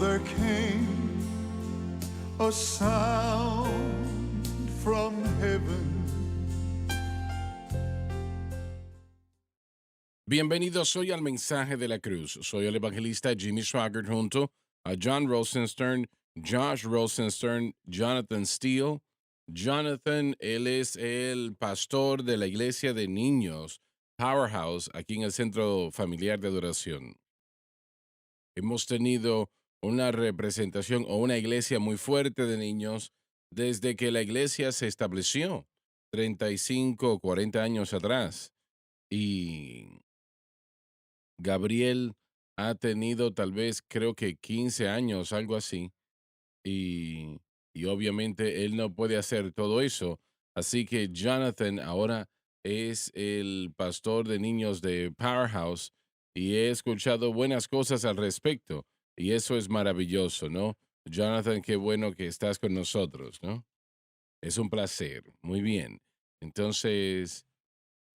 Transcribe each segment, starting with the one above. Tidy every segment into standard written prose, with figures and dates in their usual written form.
there came a sound from heaven. Bienvenidos hoy al Mensaje de la Cruz. Soy el evangelista Jimmy Swaggart junto a John Rosenstern, Josh Rosenstern, Jonathan Steele. Jonathan, él es el pastor de la iglesia de niños Powerhouse aquí en el Centro Familiar de Adoración. Hemos tenido una representación o una iglesia muy fuerte de niños desde que la iglesia se estableció 35 o 40 años atrás. Y Gabriel ha tenido tal vez, creo que 15 años, algo así, y obviamente él no puede hacer todo eso. Así que Jonathan ahora es el pastor de niños de Powerhouse y he escuchado buenas cosas al respecto y eso es maravilloso, ¿no? Jonathan, qué bueno que estás con nosotros, ¿no? Es un placer. Muy bien. Entonces,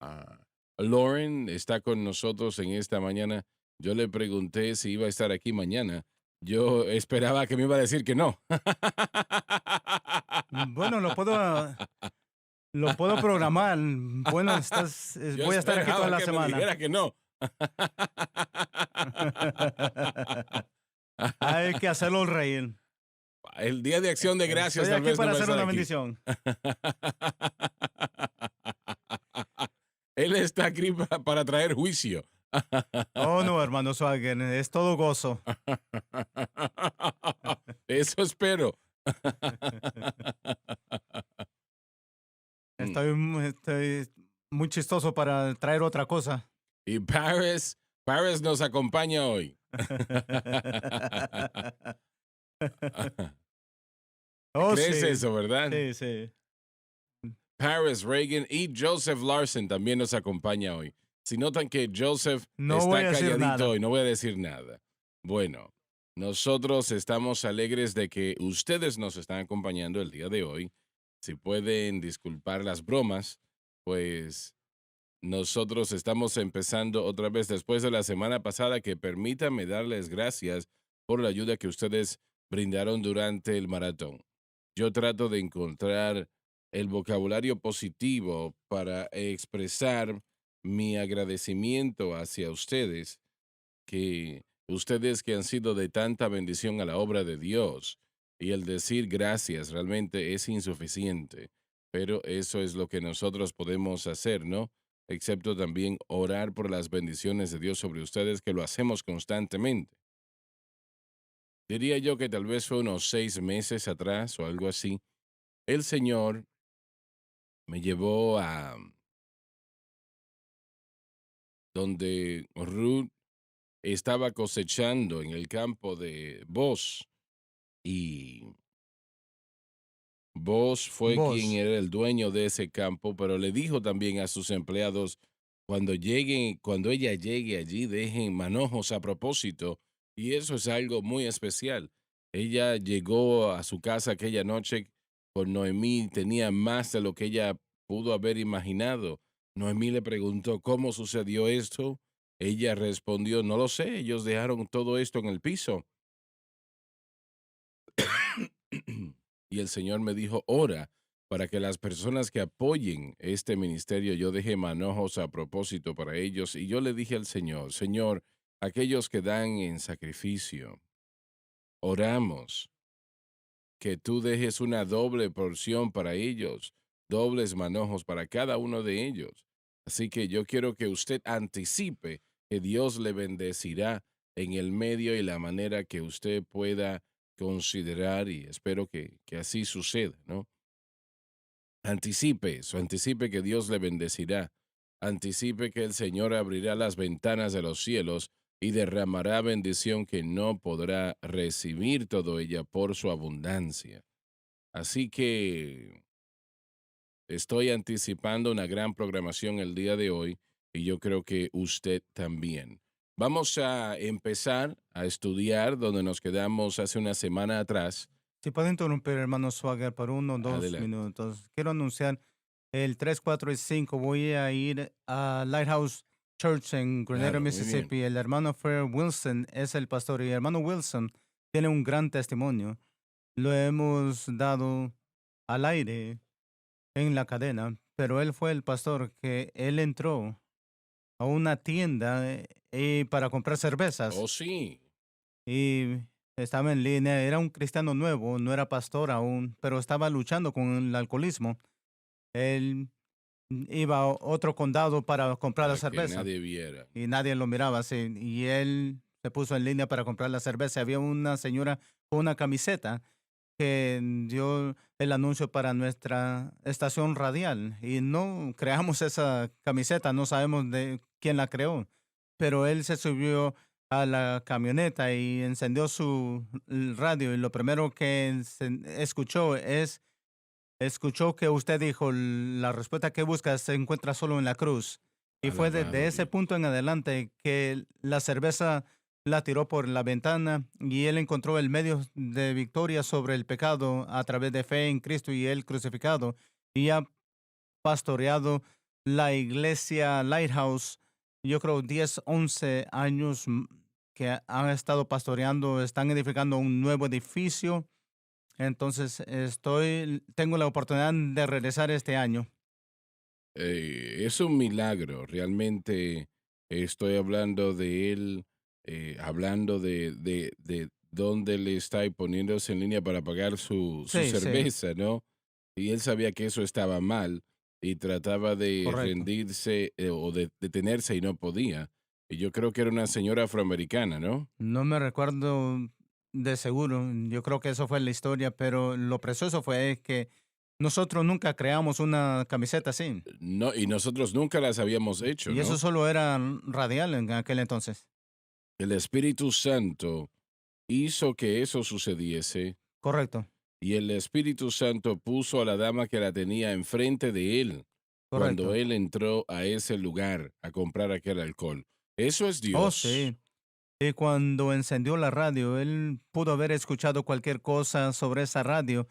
Ah, Lauren está con nosotros en esta mañana. Yo le pregunté si iba a estar aquí mañana. Yo esperaba que me iba a decir que no. Bueno, lo puedo programar. Bueno, Yo voy a estar aquí toda esperaba la que me semana. dijera que no. Hay que hacerlo reír. El Día de Acción de Gracias Estoy tal aquí vez no para va a hacer estar una aquí. bendición. Él está aquí para traer juicio. Oh, no, hermano Swagger, es todo gozo. Eso espero. Estoy muy chistoso para traer otra cosa. Y Paris nos acompaña hoy. Oh, ¿Crees sí. eso, verdad? Sí, sí. Paris Reagan y Joseph Larson también nos acompaña hoy. Si notan que Joseph No voy está a decir calladito nada. hoy, no voy a decir nada. Bueno, nosotros estamos alegres de que ustedes nos están acompañando el día de hoy. Si pueden disculpar las bromas, pues nosotros estamos empezando otra vez después de la semana pasada, que permítanme darles gracias por la ayuda que ustedes brindaron durante el maratón. Yo trato de encontrar el vocabulario positivo para expresar mi agradecimiento hacia ustedes que han sido de tanta bendición a la obra de Dios. Y el decir gracias realmente es insuficiente, pero eso es lo que nosotros podemos hacer, ¿no? Excepto también orar por las bendiciones de Dios sobre ustedes, que lo hacemos constantemente. Diría yo que tal vez fue unos 6 meses atrás o algo así, el Señor me llevó a donde Ruth estaba cosechando en el campo de Boz, y Boz fue quien Vos. era el dueño de ese campo, pero le dijo también a sus empleados, cuando ella llegue allí, dejen manojos a propósito, y eso es algo muy especial. Ella llegó a su casa aquella noche con Noemí, tenía más de lo que ella pudo haber imaginado. Noemí le preguntó, ¿cómo sucedió esto? Ella respondió, no lo sé, ellos dejaron todo esto en el piso. Y el Señor me dijo, ora para que las personas que apoyen este ministerio, yo deje manojos a propósito para ellos. Y yo le dije al Señor, Señor, aquellos que dan en sacrificio, oramos que tú dejes una doble porción para ellos, dobles manojos para cada uno de ellos. Así que yo quiero que usted anticipe que Dios le bendecirá en el medio y la manera que usted pueda considerar, y espero que así suceda, ¿no? Anticipe eso, anticipe que Dios le bendecirá, anticipe que el Señor abrirá las ventanas de los cielos y derramará bendición que no podrá recibir todo ella por su abundancia. Así que estoy anticipando una gran programación el día de hoy y yo creo que usted también. Vamos a empezar a estudiar donde nos quedamos hace una semana atrás. Si puedo interrumpir, hermano Swagger, por 1 o 2 Adelante. minutos. Quiero anunciar el 3, 4 y 5. Voy a ir a Lighthouse Church en Grenada, Claro, muy bien. Mississippi. El hermano Fred Wilson es el pastor. Y hermano Wilson, tiene un gran testimonio. Lo hemos dado al aire en la cadena, pero él fue el pastor que él entró a una tienda para comprar cervezas Oh, sí. y estaba en línea. Era un cristiano nuevo, no era pastor aún, pero estaba luchando con el alcoholismo. Él iba a otro condado para comprar la Para que cerveza nadie viera. y nadie lo miraba así. Y él se puso en línea para comprar la cerveza. Había una señora con una camiseta que dio el anuncio para nuestra estación radial y no creamos esa camiseta, no sabemos de quién la creó, pero él se subió a la camioneta y encendió su el radio y lo primero que escuchó que usted dijo, la respuesta que busca se encuentra solo en la cruz. Y fue desde Alabado ese Dios. punto en adelante que la cerveza la tiró por la ventana y él encontró el medio de victoria sobre el pecado a través de fe en Cristo y él crucificado. Y ha pastoreado la iglesia Lighthouse, yo creo 10, 11 años que han estado pastoreando, están edificando un nuevo edificio. Entonces, tengo la oportunidad de regresar este año. Es un milagro. Realmente estoy hablando de él, hablando de dónde le está y poniéndose en línea para pagar su Sí, sí, cerveza, ¿no? Y él sabía que eso estaba mal y trataba de correcto. rendirse o de detenerse y no podía. Y yo creo que era una señora afroamericana, ¿no? No me recuerdo de seguro, yo creo que eso fue la historia, pero lo precioso fue que nosotros nunca creamos una camiseta así. No, y nosotros nunca las habíamos hecho, Y eso ¿no? solo era radial en aquel entonces. El Espíritu Santo hizo que eso sucediese Correcto, y el Espíritu Santo puso a la dama que la tenía enfrente de él cuando correcto. él entró a ese lugar a comprar aquel alcohol. Eso es Oh, Dios. sí. Y cuando encendió la radio, él pudo haber escuchado cualquier cosa sobre esa radio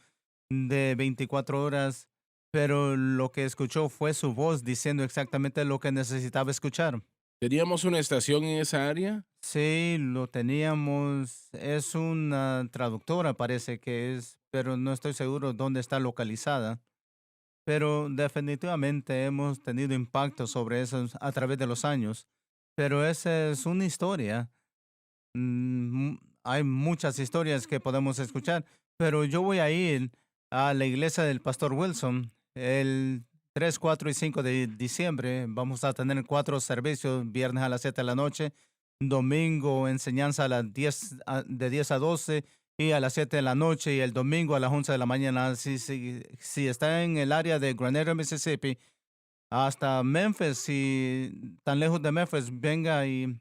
de 24 horas, pero lo que escuchó fue su voz diciendo exactamente lo que necesitaba escuchar. ¿Teníamos una estación en esa área? Sí, lo teníamos. Es una traductora, parece que es, pero no estoy seguro dónde está localizada. Pero definitivamente hemos tenido impacto sobre eso a través de los años. Pero esa es una historia. Hay muchas historias que podemos escuchar, pero yo voy a ir a la iglesia del Pastor Wilson el 3, 4 y 5 de diciembre. Vamos a tener 4 servicios, viernes a las 7 de la noche, domingo enseñanza a las 10, de 10 a 12 y a las 7 de la noche y el domingo a las 11 de la mañana. Si está en el área de Granada, Mississippi, hasta Memphis, si tan lejos de Memphis, venga y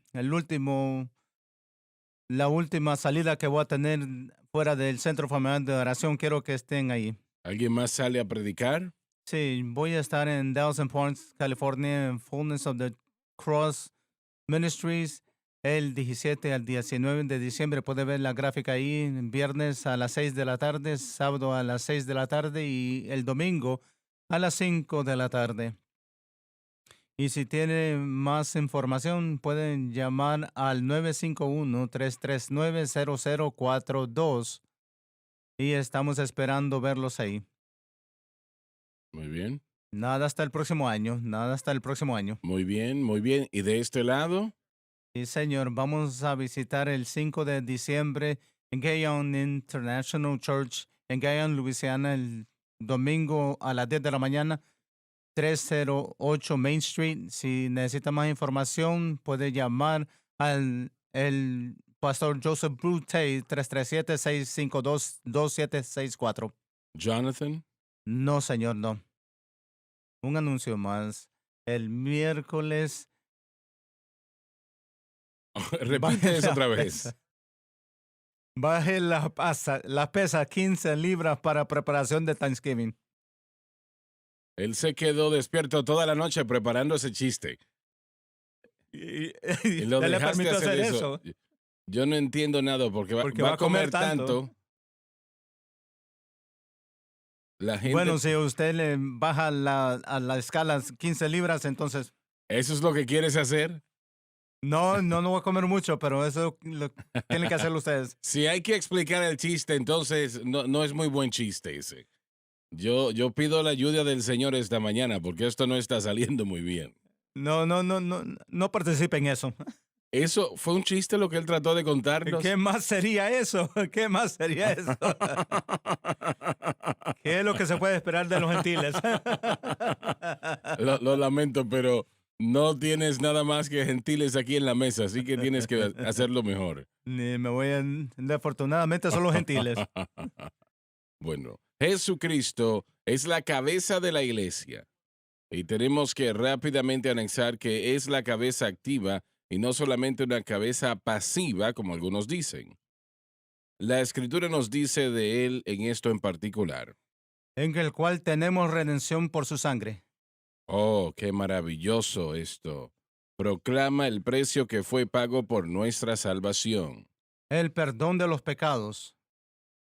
la última salida que voy a tener fuera del centro familiar de oración, quiero que estén ahí. ¿Alguien más sale a predicar? Sí, voy a estar en Thousand Points, California, en Fullness of the Cross Ministries, el 17 al 19 de diciembre. Puede ver la gráfica ahí, viernes a las 6 de la tarde, sábado a las 6 de la tarde y el domingo a las 5 de la tarde. Y si tiene más información, pueden llamar al 951-339-0042 y estamos esperando verlos ahí. Muy bien, Nada hasta el próximo año, nada hasta el próximo año. muy bien, muy bien. ¿Y de este lado? Sí, señor, vamos a visitar el 5 de diciembre en Gayon International Church en Gayon, Louisiana, el domingo a las 10 de la mañana. 308 Main Street. Si necesita más información, puede llamar al el pastor Joseph Brute 337-652-2764. Jonathan. No, señor, no. Un anuncio más. El miércoles Repite baje eso la otra pesa. vez. Baje la pesa 15 libras para preparación de Thanksgiving. Él se quedó despierto toda la noche preparando ese chiste. Y, Y lo ya le dejaste permito hacer hacer eso. eso. Yo no entiendo nada porque Porque va va a a comer comer tanto. tanto. La gente, Bueno, si usted le baja a la escala 15 libras, entonces ¿eso es lo que quieres hacer? No, no, no voy a comer mucho, pero eso lo tienen que hacerlo ustedes. Si hay que explicar el chiste, entonces no es muy buen chiste ese. Yo pido la ayuda del Señor esta mañana porque esto no está saliendo muy bien. No, no, no, no, no participe en eso. ¿Eso fue un chiste lo que él trató de ¿Qué contarnos? más sería eso? ¿Qué más sería eso? ¿Qué es lo que se puede esperar de los gentiles? Lo lamento, pero no tienes nada más que gentiles aquí en la mesa, así que tienes que hacerlo mejor. Ni me voy a... Afortunadamente son los gentiles. Bueno, Jesucristo es la cabeza de la iglesia y tenemos que rápidamente anexar que es la cabeza activa y no solamente una cabeza pasiva, como algunos dicen. La escritura nos dice de él en esto en particular. En el cual tenemos redención por su sangre. Oh, qué maravilloso esto. Proclama el precio que fue pago por nuestra salvación. El perdón de los pecados.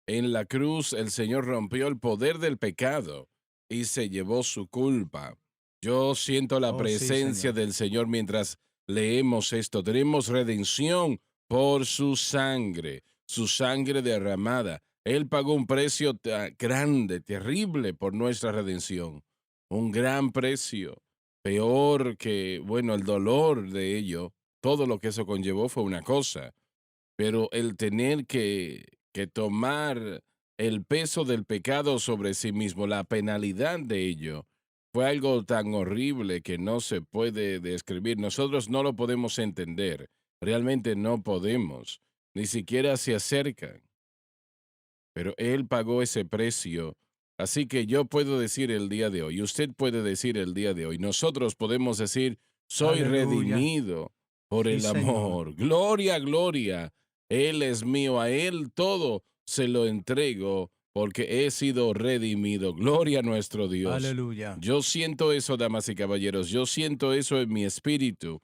En la cruz el Señor rompió el poder del pecado y se llevó su culpa. Yo siento la Oh, sí, presencia Señor. del Señor mientras leemos esto. Tenemos redención por su sangre derramada. Él pagó un precio grande, terrible por nuestra redención. Un gran precio. Peor que, bueno, el dolor de ello. Todo lo que eso conllevó fue una cosa, pero el tener que tomar el peso del pecado sobre sí mismo, la penalidad de ello, fue algo tan horrible que no se puede describir. Nosotros no lo podemos entender, realmente no podemos, ni siquiera se acercan, pero Él pagó ese precio. Así que yo puedo decir el día de hoy, usted puede decir el día de hoy, nosotros podemos decir, soy Aleluya. redimido por Sí, el Señor. amor. Gloria, gloria. Él es mío, a Él todo se lo entrego porque he sido redimido. Gloria a nuestro Dios. Aleluya. Yo siento eso, damas y caballeros, yo siento eso en mi espíritu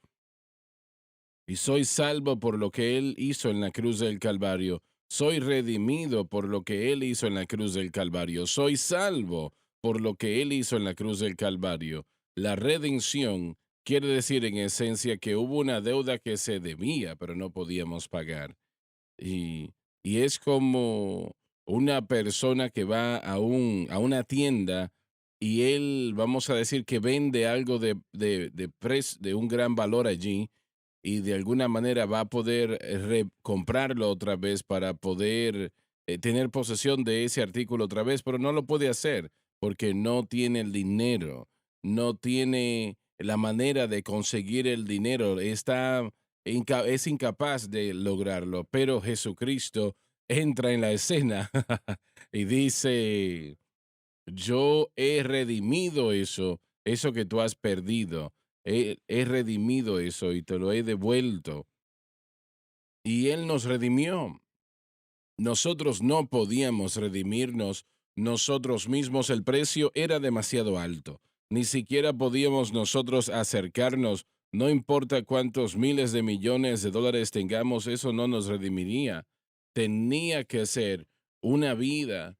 y soy salvo por lo que Él hizo en la cruz del Calvario. Soy redimido por lo que Él hizo en la cruz del Calvario. Soy salvo por lo que Él hizo en la cruz del Calvario. La redención quiere decir en esencia que hubo una deuda que se debía, pero no podíamos pagar. Y, y es como una persona que va a una tienda y él, vamos a decir, que vende algo de un gran valor allí y de alguna manera va a poder comprarlo otra vez para poder tener posesión de ese artículo otra vez, pero no lo puede hacer porque no tiene el dinero, no tiene la manera de conseguir el dinero, es incapaz de lograrlo, pero Jesucristo entra en la escena y dice, yo he redimido eso que tú has perdido, he redimido eso y te lo he devuelto. Y Él nos redimió. Nosotros no podíamos redimirnos nosotros mismos, el precio era demasiado alto. Ni siquiera podíamos nosotros acercarnos, no importa cuántos miles de millones de dólares tengamos, eso no nos redimiría. Tenía que ser una vida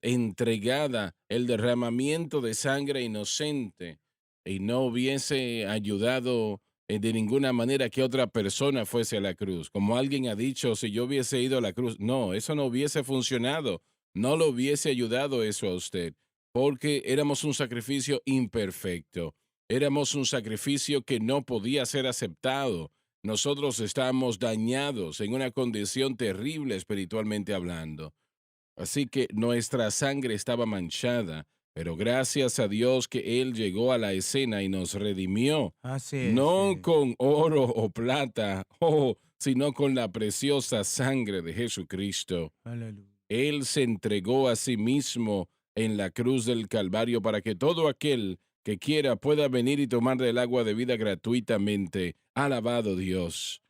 entregada, el derramamiento de sangre inocente, y no hubiese ayudado de ninguna manera que otra persona fuese a la cruz. Como alguien ha dicho, si yo hubiese ido a la cruz, no, eso no hubiese funcionado, no lo hubiese ayudado eso a usted, porque éramos un sacrificio imperfecto, éramos un sacrificio que no podía ser aceptado. Nosotros estábamos dañados en una condición terrible espiritualmente hablando. Así que nuestra sangre estaba manchada, pero gracias a Dios que Él llegó a la escena y nos redimió, Así es, no sí. con oro o plata, oh, sino con la preciosa sangre de Jesucristo. Aleluya. Él se entregó a sí mismo en la cruz del Calvario para que todo aquel que quiera pueda venir y tomar del agua de vida gratuitamente. Alabado Dios.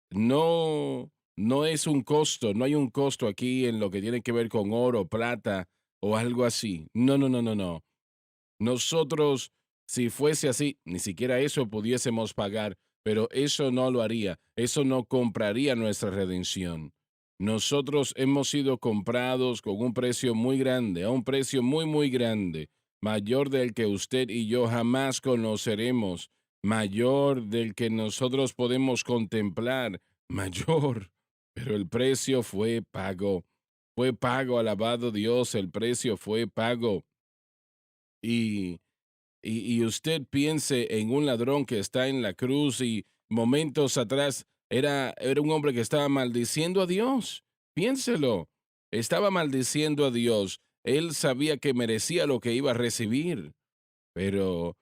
No, no es un costo, no hay un costo aquí en lo que tiene que ver con oro, plata o algo así. No, no, no, no, no. Nosotros, si fuese así, ni siquiera eso pudiésemos pagar, pero eso no lo haría, eso no compraría nuestra redención. Nosotros hemos sido comprados con un precio muy grande, a un precio muy, muy grande, mayor del que usted y yo jamás conoceremos, mayor del que nosotros podemos contemplar, mayor, pero el precio fue pago, alabado Dios, el precio fue pago. Y, y usted piense en un ladrón que está en la cruz y momentos atrás era un hombre que estaba maldiciendo a Dios. Piénselo, estaba maldiciendo a Dios. Él sabía que merecía lo que iba a recibir, pero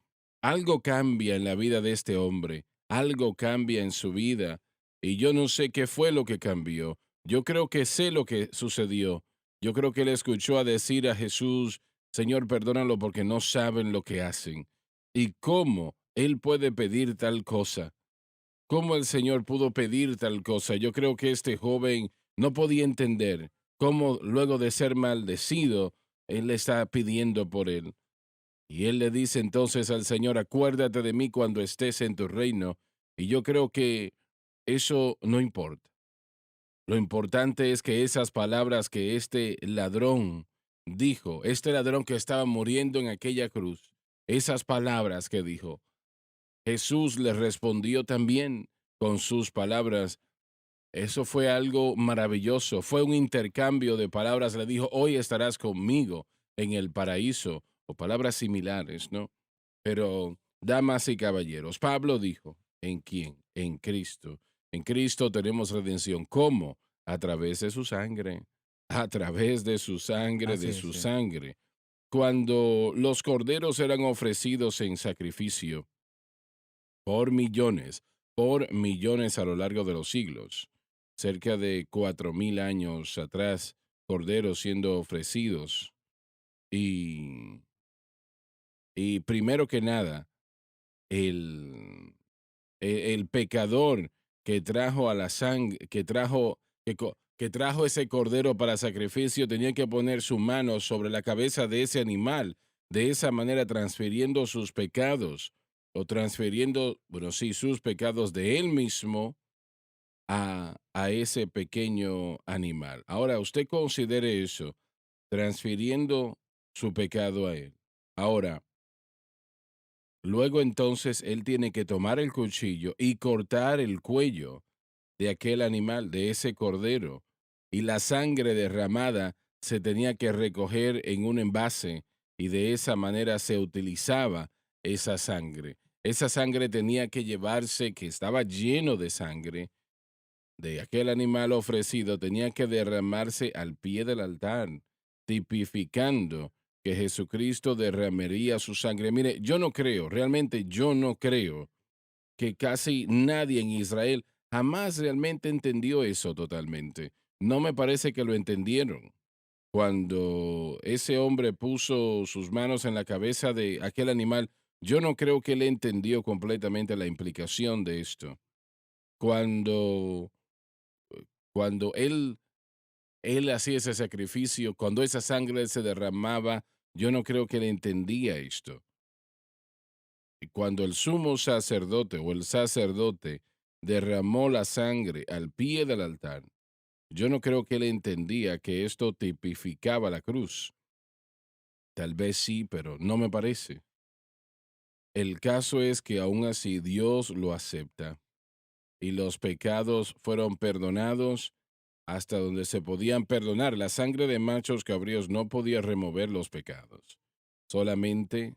algo cambia en la vida de este hombre, algo cambia en su vida, y yo no sé qué fue lo que cambió. Yo creo que sé lo que sucedió. Yo creo que él escuchó a decir a Jesús, Señor, perdónalo porque no saben lo que hacen. ¿Y cómo él puede pedir tal cosa? ¿Cómo el Señor pudo pedir tal cosa? Yo creo que este joven no podía entender cómo luego de ser maldecido, él le está pidiendo por él. Y él le dice entonces al Señor, acuérdate de mí cuando estés en tu reino. Y yo creo que eso no importa. Lo importante es que esas palabras que este ladrón dijo, este ladrón que estaba muriendo en aquella cruz, esas palabras que dijo, Jesús le respondió también con sus palabras. Eso fue algo maravilloso, fue un intercambio de palabras. Le dijo, hoy estarás conmigo en el paraíso, o palabras similares, ¿no? Pero, damas y caballeros, Pablo dijo, ¿en quién? En Cristo. En Cristo tenemos redención. ¿Cómo? A través de su sangre. A través de su sangre, Así de es, su sí. sangre. Cuando los corderos eran ofrecidos en sacrificio por millones a lo largo de los siglos, cerca de 4000 años atrás, corderos siendo ofrecidos. Y, y primero que nada, el, el pecador que trajo a la sangre, que trajo ese cordero para sacrificio, tenía que poner su mano sobre la cabeza de ese animal, de esa manera transfiriendo sus pecados, o transfiriendo, bueno, sí, sus pecados de él mismo a ese pequeño animal. Ahora, usted considere eso, transfiriendo su pecado a él. Ahora, luego entonces él tiene que tomar el cuchillo y cortar el cuello de aquel animal, de ese cordero, y la sangre derramada se tenía que recoger en un envase y de esa manera se utilizaba esa sangre. Esa sangre tenía que llevarse, que estaba lleno de sangre, de aquel animal ofrecido, tenía que derramarse al pie del altar, tipificando que Jesucristo derramaría su sangre. Mire, yo no creo, realmente yo no creo que casi nadie en Israel jamás realmente entendió eso totalmente. No me parece que lo entendieron. Cuando ese hombre puso sus manos en la cabeza de aquel animal, yo no creo que él entendió completamente la implicación de esto. Cuando, cuando él hacía ese sacrificio, cuando esa sangre se derramaba, yo no creo que él entendía esto. Y cuando el sumo sacerdote o el sacerdote derramó la sangre al pie del altar, yo no creo que él entendía que esto tipificaba la cruz. Tal vez sí, pero no me parece. El caso es que aún así Dios lo acepta y los pecados fueron perdonados hasta donde se podían perdonar. La sangre de machos cabríos no podía remover los pecados, solamente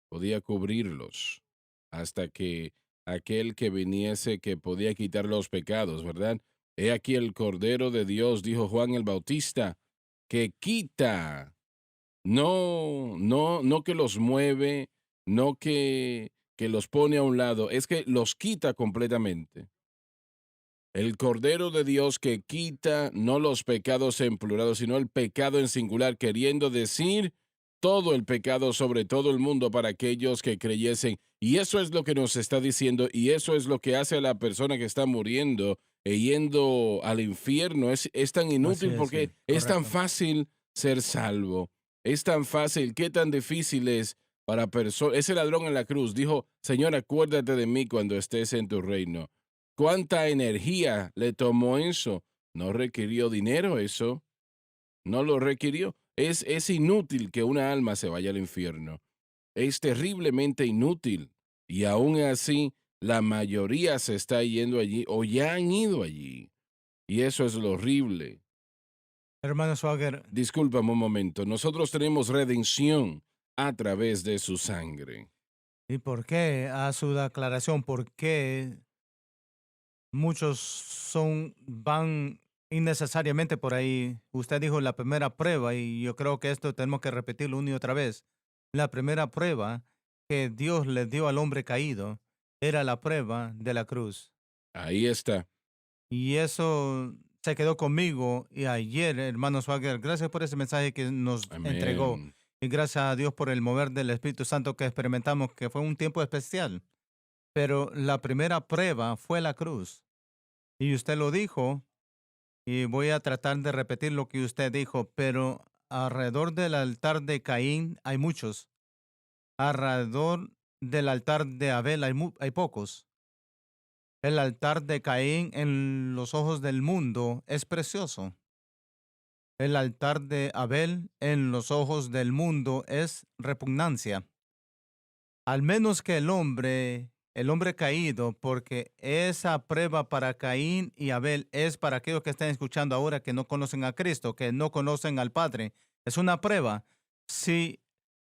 podía cubrirlos hasta que aquel que viniese que podía quitar los pecados, ¿verdad? He aquí el Cordero de Dios, dijo Juan el Bautista, que quita, no que los mueve, no que los pone a un lado, es que los quita completamente. El Cordero de Dios que quita no los pecados en plural, sino el pecado en singular, queriendo decir todo el pecado sobre todo el mundo para aquellos que creyesen. Y eso es lo que nos está diciendo y eso es lo que hace a la persona que está muriendo e yendo al infierno. Es tan Así inútil es, sí, porque es tan correcto. fácil ser salvo. Es tan fácil, qué tan difícil es para personas. Ese ladrón en la cruz dijo, Señor, acuérdate de mí cuando estés en tu reino. ¿Cuánta energía le tomó eso? No requirió dinero eso, no lo requirió. Es inútil que una alma se vaya al infierno. Es terriblemente inútil. Y aún así, la mayoría se está yendo allí o ya han ido allí. Y eso es lo horrible. Hermano Swagger, Discúlpame un momento. Nosotros tenemos redención a través de su sangre. ¿y por qué a su declaración? ¿Por qué muchos van innecesariamente por ahí? Usted dijo la primera prueba y yo creo que esto tenemos que repetirlo una y otra vez. La primera prueba que Dios le dio al hombre caído era la prueba de la cruz. Ahí está. Y eso se quedó conmigo. Y ayer, hermano Swagger, gracias por ese mensaje que nos entregó. Amén. Y gracias a Dios por el mover del Espíritu Santo que experimentamos, que fue un tiempo especial. Pero la primera prueba fue la cruz. Y usted lo dijo, y voy a tratar de repetir lo que usted dijo, pero alrededor del altar de Caín hay muchos. Alrededor del altar de Abel hay pocos. El altar de Caín en los ojos del mundo es precioso. El altar de Abel en los ojos del mundo es repugnancia. Al menos que el hombre caído, porque esa prueba para Caín y Abel es para aquellos que están escuchando ahora que no conocen a Cristo, que no conocen al Padre. Es una prueba. Si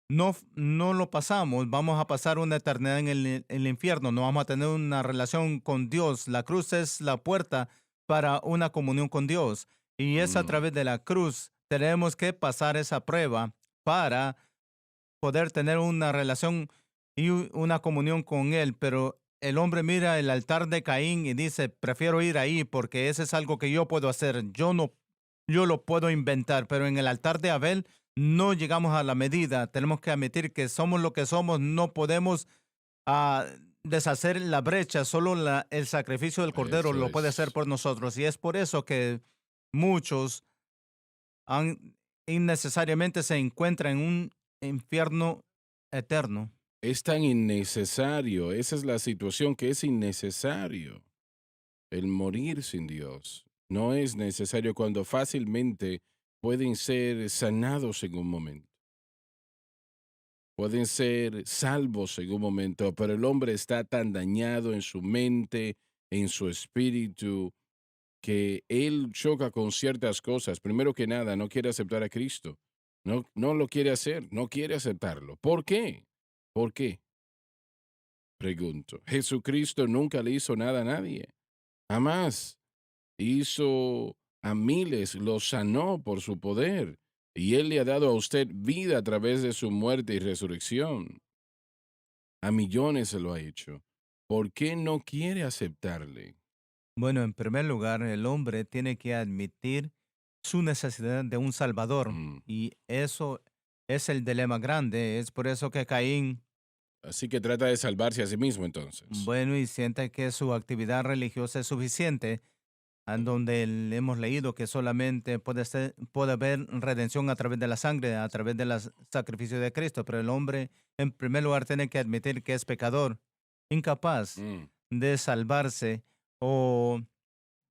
no lo pasamos, vamos a pasar una eternidad en el infierno, no vamos a tener una relación con Dios. La cruz es la puerta para una comunión con Dios. Y es a Mm, través de la cruz tenemos que pasar esa prueba para poder tener una relación y una comunión con Él, pero el hombre mira el altar de Caín y dice, prefiero ir ahí porque ese es algo que yo puedo hacer, yo lo puedo inventar, pero en el altar de Abel no llegamos a la medida, tenemos que admitir que somos lo que somos, no podemos ah, deshacer la brecha, solo el sacrificio del Cordero eso lo puede hacer es. por nosotros, y es por eso que muchos innecesariamente se encuentran en un infierno eterno. Es tan innecesario. Esa es la situación que es innecesario. El morir sin Dios. No es necesario cuando fácilmente pueden ser sanados en un momento. Pueden ser salvos en un momento, pero el hombre está tan dañado en su mente, en su espíritu, que él choca con ciertas cosas. Primero que nada, no quiere aceptar a Cristo. No, no lo quiere hacer, no quiere aceptarlo. ¿Por qué? ¿Por qué? Pregunto. Jesucristo nunca le hizo nada a nadie. Jamás. Hizo a miles, los sanó por su poder. Y Él le ha dado a usted vida a través de su muerte y resurrección. A millones se lo ha hecho. ¿Por qué no quiere aceptarle? Bueno, en primer lugar, el hombre tiene que admitir su necesidad de un Salvador. Mm. Y eso es el dilema grande. Es por eso que Caín, Así que trata de salvarse a sí mismo entonces. bueno, y siente que su actividad religiosa es suficiente, en donde hemos leído que solamente puede haber redención a través de la sangre, a través del sacrificio de Cristo. Pero el hombre, en primer lugar, tiene que admitir que es pecador, incapaz Mm. de salvarse o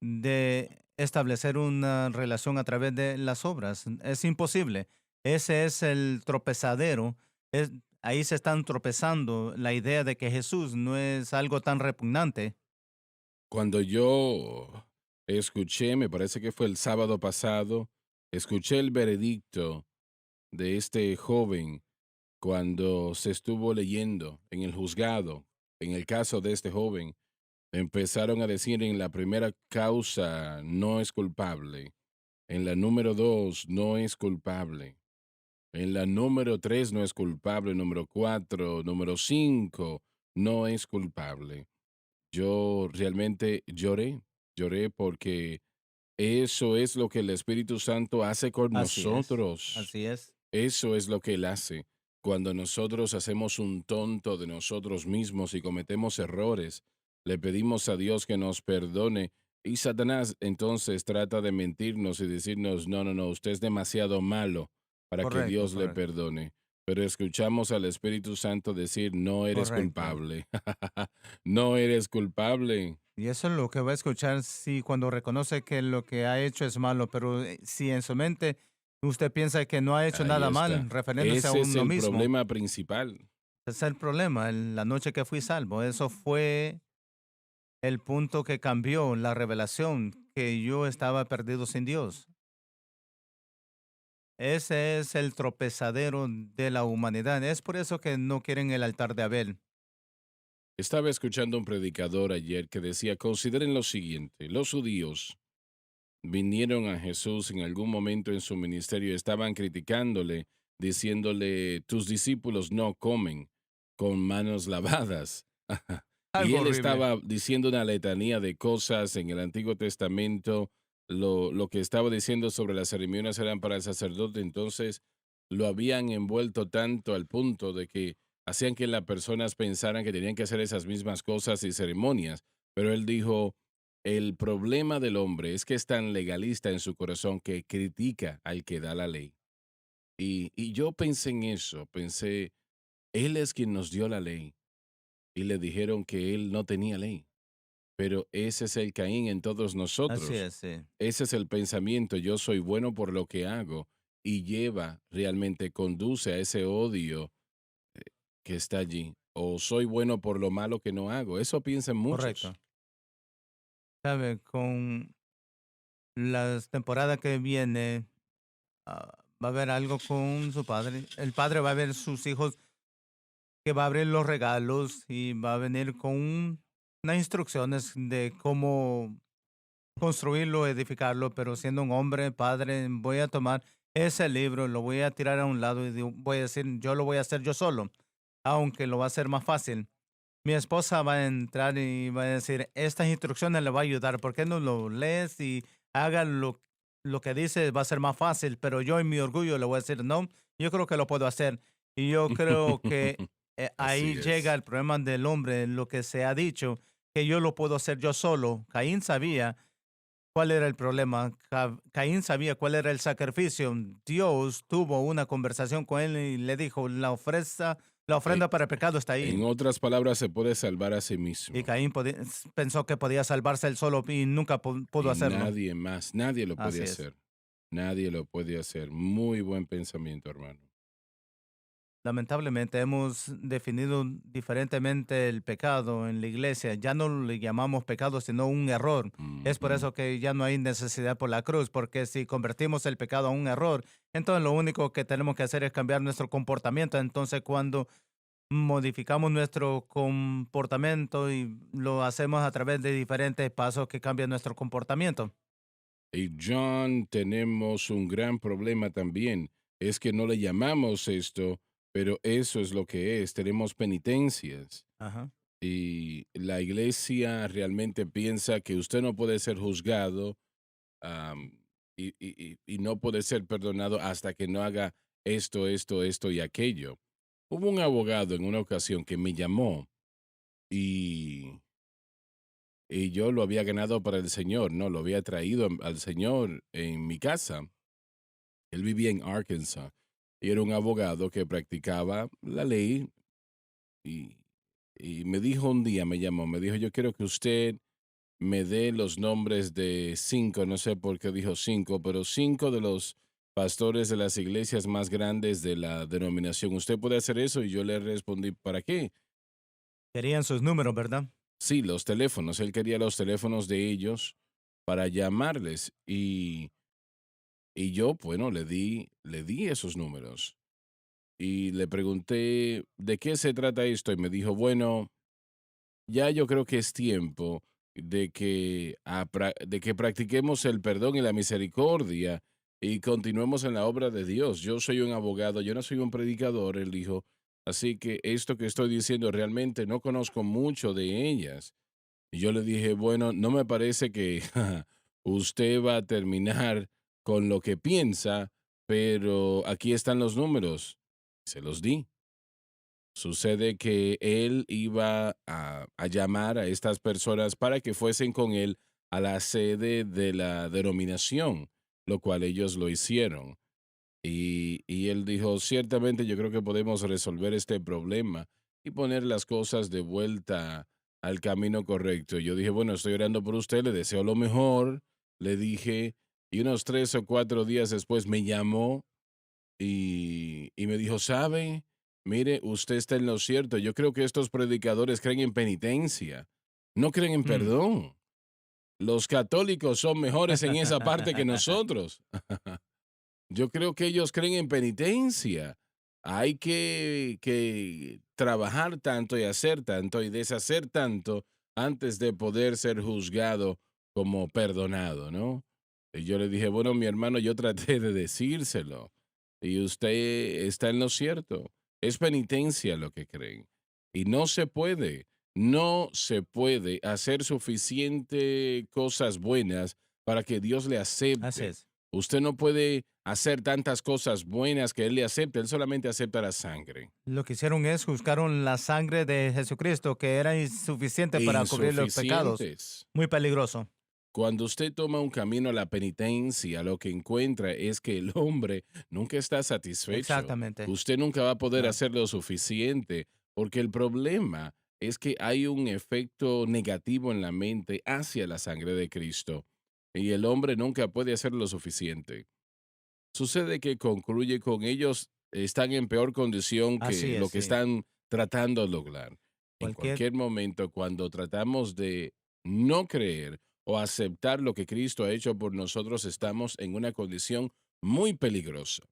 de establecer una relación a través de las obras. Es imposible. Ese es el tropezadero. Ahí se están tropezando la idea de que Jesús no es algo tan repugnante. Cuando yo escuché, me parece que fue el sábado pasado, escuché el veredicto de este joven cuando se estuvo leyendo en el juzgado, en el caso de este joven, empezaron a decir en la primera causa no es culpable, en la número 2 no es culpable, en la número 3 no es culpable, número 4, número 5 no es culpable. Yo realmente lloré, lloré porque eso es lo que el Espíritu Santo hace con Así es. nosotros. Así es. Eso es lo que Él hace. Cuando nosotros hacemos un tonto de nosotros mismos y cometemos errores, le pedimos a Dios que nos perdone y Satanás entonces trata de mentirnos y decirnos, no, no, no, usted es demasiado malo para que Correcto, Dios le correcto, perdone. Pero escuchamos al Espíritu Santo decir, no eres correcto. culpable. No eres culpable. Y eso es lo que va a escuchar si cuando reconoce que lo que ha hecho es malo, pero si en su mente usted piensa que no ha hecho Ahí nada está. mal, refiriéndose a Ese es uno el mismo, problema principal. Ese es el problema, la noche que fui salvo. Eso fue el punto que cambió la revelación, que yo estaba perdido sin Dios. Ese es el tropezadero de la humanidad. Es por eso que no quieren el altar de Abel. Estaba escuchando un predicador ayer que decía, consideren lo siguiente, los judíos vinieron a Jesús en algún momento en su ministerio, estaban criticándole, diciéndole, tus discípulos no comen con manos lavadas. Y Algo él horrible. estaba diciendo una letanía de cosas en el Antiguo Testamento, lo que estaba diciendo sobre las ceremonias eran para el sacerdote, entonces lo habían envuelto tanto al punto de que hacían que las personas pensaran que tenían que hacer esas mismas cosas y ceremonias. Pero él dijo, el problema del hombre es que es tan legalista en su corazón que critica al que da la ley. Y yo pensé en eso, pensé, él es quien nos dio la ley y le dijeron que él no tenía ley. Pero ese es el Caín en todos Así nosotros. es, sí. Ese es el pensamiento, yo soy bueno por lo que hago y lleva, realmente conduce a ese odio que está allí. O soy bueno por lo malo que no hago. Eso piensan Correcto. muchos. ¿Sabe? Con las temporadas que viene, va a haber algo con su padre. El padre va a ver sus hijos que va a abrir los regalos y va a venir con unas instrucciones de cómo construirlo, edificarlo, pero siendo un hombre, padre, voy a tomar ese libro, lo voy a tirar a un lado y voy a decir, yo lo voy a hacer yo solo, aunque lo va a hacer más fácil. Mi esposa va a entrar y va a decir, estas instrucciones le va a ayudar, ¿por qué no lo lees y haga lo que dice? Va a ser más fácil, pero yo en mi orgullo le voy a decir, no, yo creo que lo puedo hacer. Y yo creo que Así ahí llega es. el problema del hombre, lo que se ha dicho, que yo lo puedo hacer yo solo. Caín sabía cuál era el problema. Caín sabía cuál era el sacrificio. Dios tuvo una conversación con él y le dijo, la Eh, ofrenda para el pecado está en ahí. otras palabras, se puede salvar a sí Y mismo. Caín pensó que podía salvarse él solo y nunca pudo Y hacerlo. nadie más, nadie lo puede Así es. hacer. Nadie lo puede hacer. Muy buen pensamiento, hermano. Lamentablemente hemos definido diferentemente el pecado en la iglesia. Ya no le llamamos pecado, sino un error. Es por Ujú. eso que ya no hay necesidad por la cruz, porque si convertimos el pecado a un error, entonces lo único que tenemos que hacer es cambiar nuestro comportamiento. Entonces cuando modificamos nuestro comportamiento y lo hacemos a través de diferentes pasos que cambian nuestro comportamiento. Y John, tenemos un gran problema también. Es que no le llamamos esto, pero eso es lo que es. Tenemos penitencias. Ajá. Y la iglesia realmente piensa que usted no puede ser juzgado am, y no puede ser perdonado hasta que no haga esto y aquello. Hubo un abogado en una ocasión que me llamó y, y yo lo había ganado para el Señor, ¿no? Lo había traído al Señor en mi casa. Él vivía en Arkansas y era un abogado que practicaba la ley y, y me dijo un día, me llamó, me dijo, yo quiero que usted me dé los nombres de 5, no sé por qué dijo 5, pero 5 de los pastores de las iglesias más grandes de la denominación. ¿Usted puede hacer eso? Y yo le respondí, ¿para qué? Querían sus números, ¿verdad? Sí, los teléfonos. Él quería los teléfonos de ellos para llamarles y yo, bueno, le di esos números y le pregunté, ¿de qué se trata esto? Y me dijo, bueno, ya yo creo que es tiempo de que practiquemos el perdón y la misericordia y continuemos en la obra de Dios. Yo soy un abogado, yo no soy un predicador, él dijo. Así que esto que estoy diciendo realmente no conozco mucho de ellas. Y yo le dije, bueno, no me parece que usted va a terminar con lo que piensa, pero aquí están los números. Se los di. Sucede que él iba a llamar a estas personas para que fuesen con él a la sede de la denominación, lo cual ellos lo hicieron. Y él dijo, ciertamente yo creo que podemos resolver este problema y poner las cosas de vuelta al camino correcto. Yo dije, bueno, estoy orando por usted, le deseo lo mejor, le dije, y unos 3 o 4 días después me llamó y me dijo, ¿sabe? Mire, usted está en lo cierto. Yo creo que estos predicadores creen en penitencia, no creen en Mm. perdón. Los católicos son mejores en esa parte que nosotros. Yo creo que ellos creen en penitencia. Hay que trabajar tanto y hacer tanto y deshacer tanto antes de poder ser juzgado como perdonado, ¿no? Y yo le dije, bueno, mi hermano, yo traté de decírselo y usted está en lo cierto. Es penitencia lo que creen. Y no se puede hacer suficiente cosas buenas para que Dios le Así acepte. es. Usted no puede hacer tantas cosas buenas que Él le acepte, Él solamente acepta la sangre. Lo que hicieron es juzgaron la sangre de Jesucristo, que era insuficiente para cubrir los pecados. Insuficientes. Muy peligroso. Cuando usted toma un camino a la penitencia, lo que encuentra es que el hombre nunca está satisfecho. Exactamente. Usted nunca va a poder No. hacer lo suficiente, porque el problema es que hay un efecto negativo en la mente hacia la sangre de Cristo, y el hombre nunca puede hacer lo suficiente. Sucede que concluye con ellos están en peor condición que Así es, lo que sí. están tratando de lograr. En Cualquier, cualquier momento, cuando tratamos de no creer o aceptar lo que Cristo ha hecho por nosotros, estamos en una condición muy peligrosa.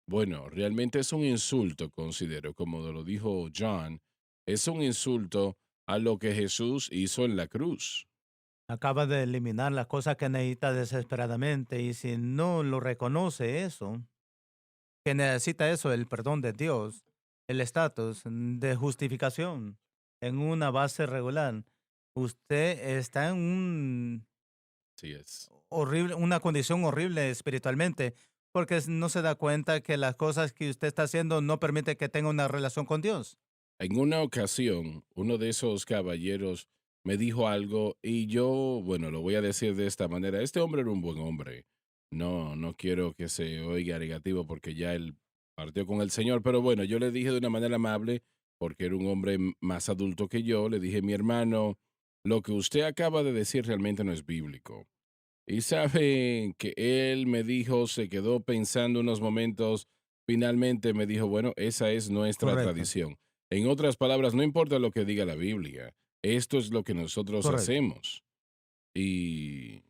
Bueno, realmente es un insulto, considero, como lo dijo John, es un insulto a lo que Jesús hizo en la cruz. acaba de eliminar las cosas que necesita desesperadamente y si no lo reconoce eso, que necesita eso, el perdón de Dios, el estatus de justificación en una base regular, usted está en Así es. una condición horrible espiritualmente, porque no se da cuenta que las cosas que usted está haciendo no permite que tenga una relación con Dios. En una ocasión, uno de esos caballeros me dijo algo y yo, bueno, lo voy a decir de esta manera. Este hombre era un buen hombre. No quiero que se oiga negativo porque ya él partió con el Señor, pero bueno, yo le dije de una manera amable, porque era un hombre más adulto que yo, le dije, mi hermano, lo que usted acaba de decir realmente no es bíblico. Y sabe que él me dijo, se quedó pensando unos momentos, finalmente me dijo, bueno, esa es nuestra Correcto, tradición. En otras palabras, no importa lo que diga la Biblia, esto es lo que nosotros correcto. hacemos. Y,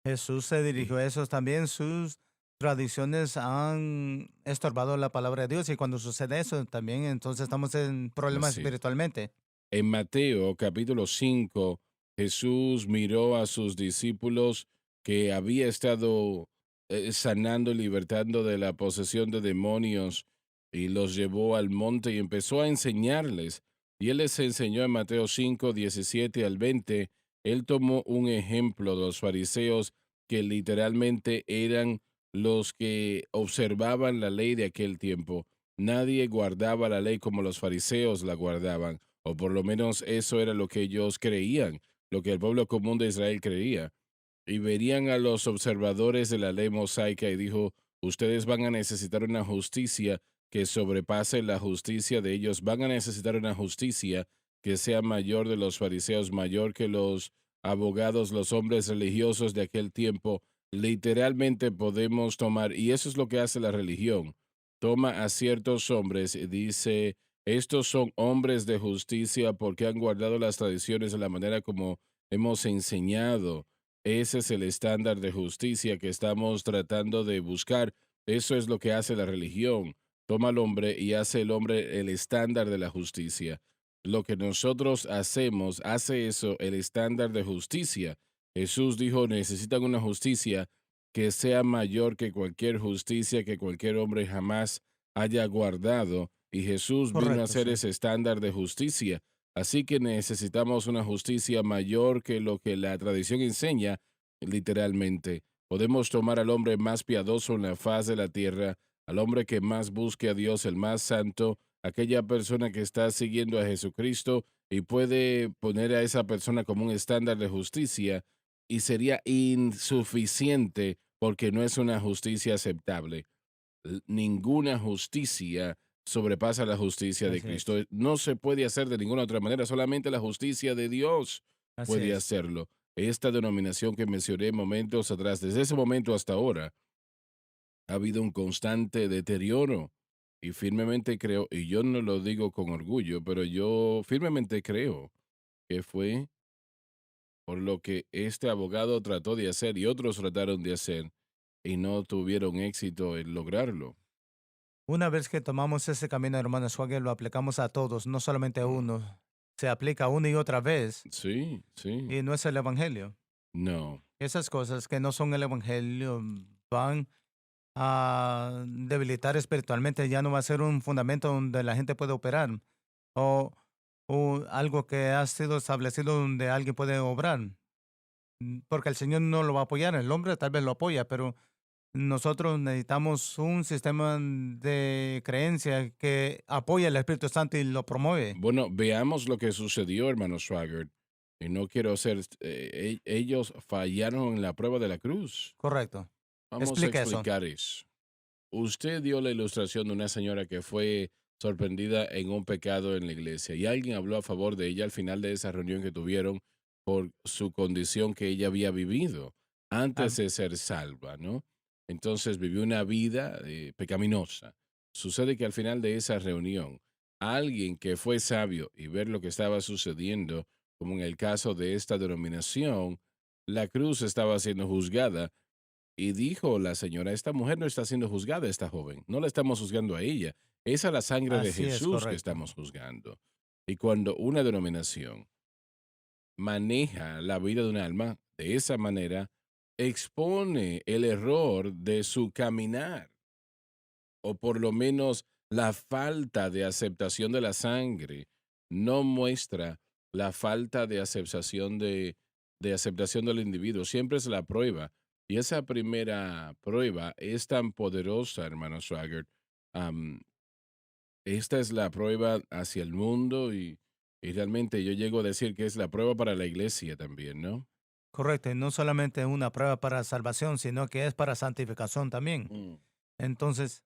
Jesús se y, dirigió a esos también, sus tradiciones han estorbado la palabra de Dios y cuando sucede eso también entonces estamos en problemas así. espiritualmente. En Mateo capítulo 5, Jesús miró a sus discípulos que había estado sanando y libertando de la posesión de demonios y los llevó al monte y empezó a enseñarles. Y él les enseñó en Mateo 5, 17 al 20. Él tomó un ejemplo de los fariseos que literalmente eran los que observaban la ley de aquel tiempo. Nadie guardaba la ley como los fariseos la guardaban, o por lo menos eso era lo que ellos creían, lo que el pueblo común de Israel creía. Y verían a los observadores de la ley mosaica y dijo, ustedes van a necesitar una justicia que sobrepase la justicia de ellos, van a necesitar una justicia que sea mayor de los fariseos, mayor que los abogados, los hombres religiosos de aquel tiempo. Literalmente podemos tomar, y eso es lo que hace la religión, toma a ciertos hombres y dice, estos son hombres de justicia porque han guardado las tradiciones de la manera como hemos enseñado. Ese es el estándar de justicia que estamos tratando de buscar. Eso es lo que hace la religión. Toma al hombre y hace el hombre el estándar de la justicia. Lo que nosotros hacemos hace eso el estándar de justicia. Jesús dijo, necesitan una justicia que sea mayor que cualquier justicia que cualquier hombre jamás haya guardado. Y Jesús vino a Correcto, ser sí. ese estándar de justicia. Así que necesitamos una justicia mayor que lo que la tradición enseña, literalmente. Podemos tomar al hombre más piadoso en la faz de la tierra, al hombre que más busque a Dios, el más santo, aquella persona que está siguiendo a Jesucristo y puede poner a esa persona como un estándar de justicia y sería insuficiente porque no es una justicia aceptable. Ninguna justicia sobrepasa la justicia de Así Cristo. es. No se puede hacer de ninguna otra manera, solamente la justicia de Dios Así puede es. hacerlo. Esta denominación que mencioné momentos atrás, desde ese momento hasta ahora, ha habido un constante deterioro. y firmemente creo, y yo no lo digo con orgullo, pero yo firmemente creo que fue por lo que este abogado trató de hacer y otros trataron de hacer y no tuvieron éxito en lograrlo. Una vez que tomamos ese camino, hermano Swagger, lo aplicamos a todos, no solamente a Mm, uno. Se aplica una y otra vez sí, sí, y no es el evangelio. no. Esas cosas que no son el evangelio van a debilitar espiritualmente, ya no va a ser un fundamento donde la gente puede operar o, o algo que ha sido establecido donde alguien puede obrar, porque el Señor no lo va a apoyar, el hombre tal vez lo apoya, pero nosotros necesitamos un sistema de creencia que apoya al Espíritu Santo y lo promueve. Bueno, veamos lo que sucedió, hermano Swagger. Y no quiero hacer, ellos fallaron en la prueba de la cruz. Correcto. Vamos a Explica eso. explicar eso. Usted dio la ilustración de una señora que fue sorprendida en un pecado en la iglesia y alguien habló a favor de ella al final de esa reunión que tuvieron por su condición que ella había vivido Ah, antes de ser salva, ¿no? Entonces vivió una vida pecaminosa. Sucede que al final de esa reunión, alguien que fue sabio y ver lo que estaba sucediendo, como en el caso de esta denominación, la cruz estaba siendo juzgada y dijo la señora, esta mujer no está siendo juzgada, esta joven, no la estamos juzgando a ella, es a la sangre de así es, Jesús que correcto. estamos juzgando. Y cuando una denominación maneja la vida de un alma de esa manera, expone el error de su caminar, o por lo menos la falta de aceptación de la sangre, no muestra la falta de aceptación del individuo, siempre es la prueba. Y esa primera prueba es tan poderosa, hermano Swagger. Am, Esta es la prueba hacia el mundo y realmente yo llego a decir que es la prueba para la iglesia también, ¿no? Correcto. Y no solamente una prueba para salvación, sino que es para santificación también. Mm. Entonces,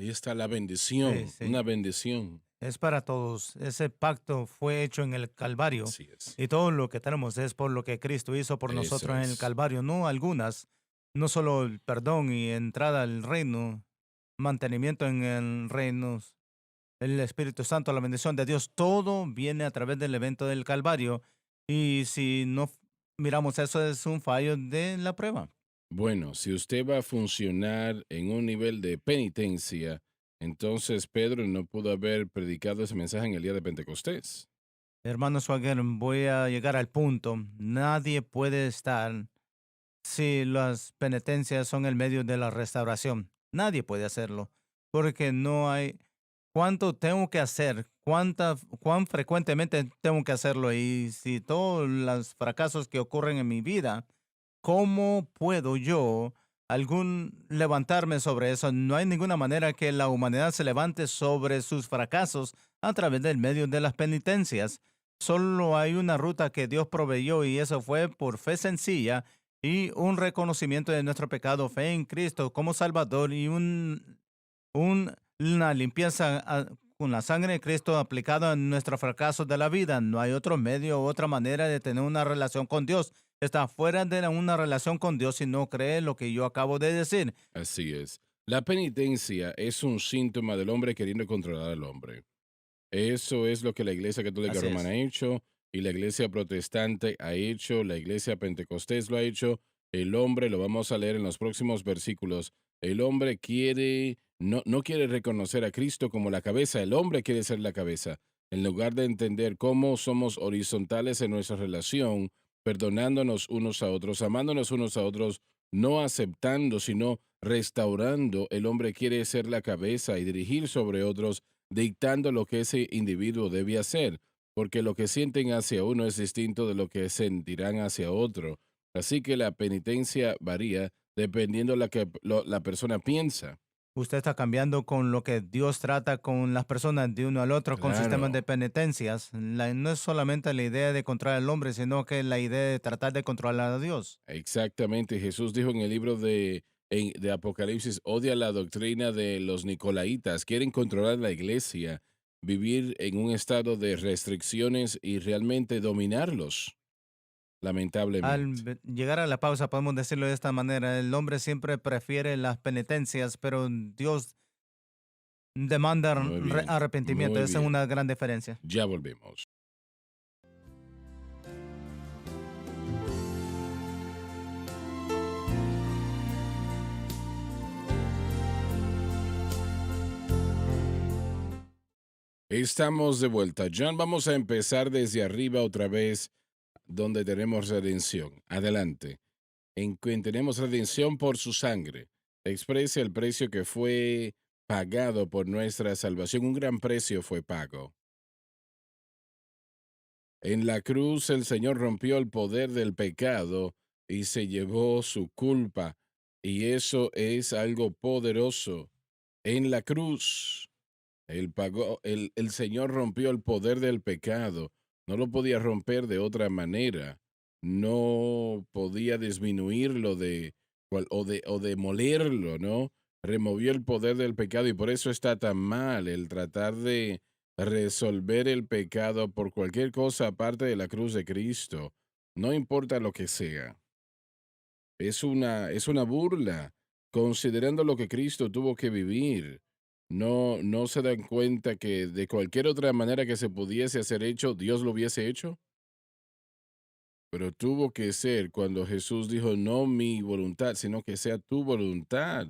Ahí está la sí, bendición, sí. una bendición. Es para todos. Ese pacto fue hecho en el Calvario Así es. y todo lo que tenemos es por lo que Cristo hizo por Eso nosotros en el es. Calvario, no algunas, no solo el perdón y entrada al reino, mantenimiento en el reino, el Espíritu Santo, la bendición de Dios, todo viene a través del evento del Calvario y si no miramos eso es un fallo de la prueba. Bueno, si usted va a funcionar en un nivel de penitencia, entonces Pedro no pudo haber predicado ese mensaje en el día de Pentecostés. Hermano Swagger, voy a llegar al punto. Nadie puede estar si las penitencias son el medio de la restauración. Nadie puede hacerlo, porque no hay cuánto tengo que hacer, cuán frecuentemente tengo que hacerlo y si todos los fracasos que ocurren en mi vida, ¿cómo puedo yo algún levantarme sobre eso? No hay ninguna manera que la humanidad se levante sobre sus fracasos a través del medio de las penitencias. Solo hay una ruta que Dios proveyó y eso fue por fe sencilla y un reconocimiento de nuestro pecado, fe en Cristo como Salvador y una limpieza con la sangre de Cristo aplicada en nuestros fracasos de la vida. No hay otro medio, otra manera de tener una relación con Dios. Está fuera de una relación con Dios si no cree lo que yo acabo de decir. Así es. La penitencia es un síntoma del hombre queriendo controlar al hombre. Eso es lo que la Iglesia Católica Así Romana es. ha hecho y la Iglesia Protestante ha hecho, la Iglesia Pentecostés lo ha hecho. El hombre, lo vamos a leer en los próximos versículos, el hombre quiere, no quiere reconocer a Cristo como la cabeza, el hombre quiere ser la cabeza. En lugar de entender cómo somos horizontales en nuestra relación, perdonándonos unos a otros, amándonos unos a otros, no aceptando, sino restaurando, el hombre quiere ser la cabeza y dirigir sobre otros dictando lo que ese individuo debe hacer, porque lo que sienten hacia uno es distinto de lo que sentirán hacia otro. Así que la penitencia varía dependiendo la persona piensa. Usted está cambiando con lo que Dios trata con las personas de uno al otro, con sistemas de Claro, penitencias. No es solamente la idea de controlar al hombre, sino que la idea de tratar de controlar a Dios. exactamente. Jesús dijo en el libro de Apocalipsis, odia la doctrina de los nicolaitas, quieren controlar la iglesia, vivir en un estado de restricciones y realmente dominarlos, lamentablemente. Llegar a la pausa, podemos decirlo de esta manera, el hombre siempre prefiere las penitencias, pero Dios demanda Muy bien, arrepentimiento. muy Esa es bien. una gran diferencia. Ya volvemos. Estamos de vuelta. John, vamos a empezar desde arriba otra vez, donde tenemos redención. Adelante. En quien tenemos redención por su sangre. Expresa el precio que fue pagado por nuestra salvación. Un gran precio fue pago. En la cruz el Señor rompió el poder del pecado y se llevó su culpa. Y eso es algo poderoso. En la cruz el Señor rompió el poder del pecado. No lo podía romper de otra manera. No podía disminuirlo o demolerlo, ¿no? Removió el poder del pecado y por eso está tan mal el tratar de resolver el pecado por cualquier cosa aparte de la cruz de Cristo. No importa lo que sea. Es una burla, considerando lo que Cristo tuvo que vivir. No se dan cuenta que de cualquier otra manera que se pudiese hacer hecho, Dios lo hubiese hecho. Pero tuvo que ser cuando Jesús dijo, no mi voluntad, sino que sea tu voluntad.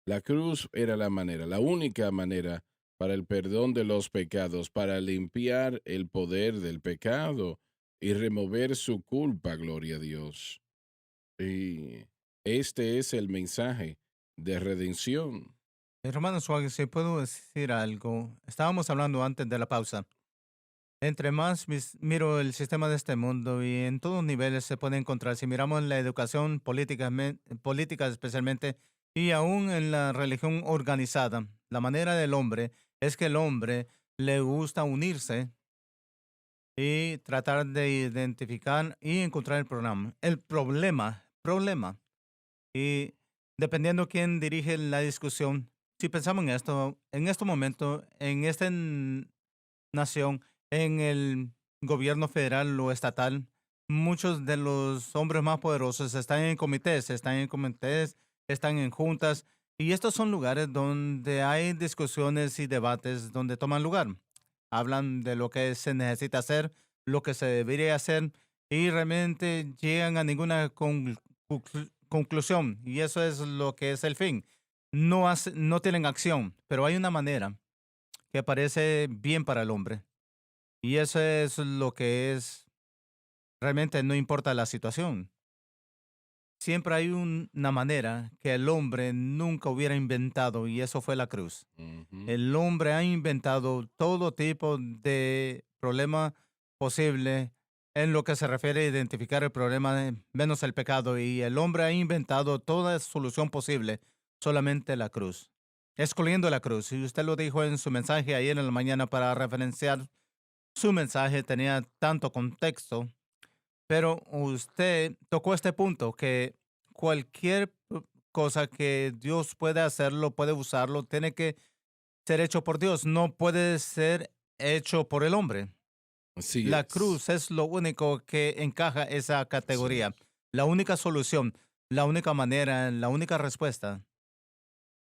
La cruz era la manera, la única manera para el perdón de los pecados, para limpiar el poder del pecado y remover su culpa, gloria a Dios. Y este es el mensaje de redención. Hermano Suárez, si puedo decir algo. Estábamos hablando antes de la pausa. Entre más miro el sistema de este mundo y en todos niveles se puede encontrar, si miramos la educación política especialmente y aún en la religión organizada, la manera del hombre es que el hombre le gusta unirse y tratar de identificar y encontrar el problema. Y dependiendo quién dirige la discusión, si pensamos en este momento, en esta nación, en el gobierno federal o estatal, muchos de los hombres más poderosos están en comités, están en juntas, y estos son lugares donde hay discusiones y debates donde toman lugar. Hablan de lo que se necesita hacer, lo que se debería hacer, y realmente llegan a ninguna conclusión, y eso es lo que es el fin. No tienen acción, pero hay una manera que parece bien para el hombre. Y eso es lo que es, realmente no importa la situación. Siempre hay una manera que el hombre nunca hubiera inventado y eso fue la cruz. Ujú. El hombre ha inventado todo tipo de problema posible en lo que se refiere a identificar el problema menos el pecado y el hombre ha inventado toda solución posible, solamente la cruz. Excluyendo la cruz. Y usted lo dijo en su mensaje ayer en la mañana para referenciar su mensaje tenía tanto contexto, pero usted tocó este punto que cualquier cosa que Dios puede hacerlo, puede usarlo, tiene que ser hecho por Dios, no puede ser hecho por el hombre. Así La es. cruz es lo único que encaja esa Sí. categoría, la única solución, la única manera, la única respuesta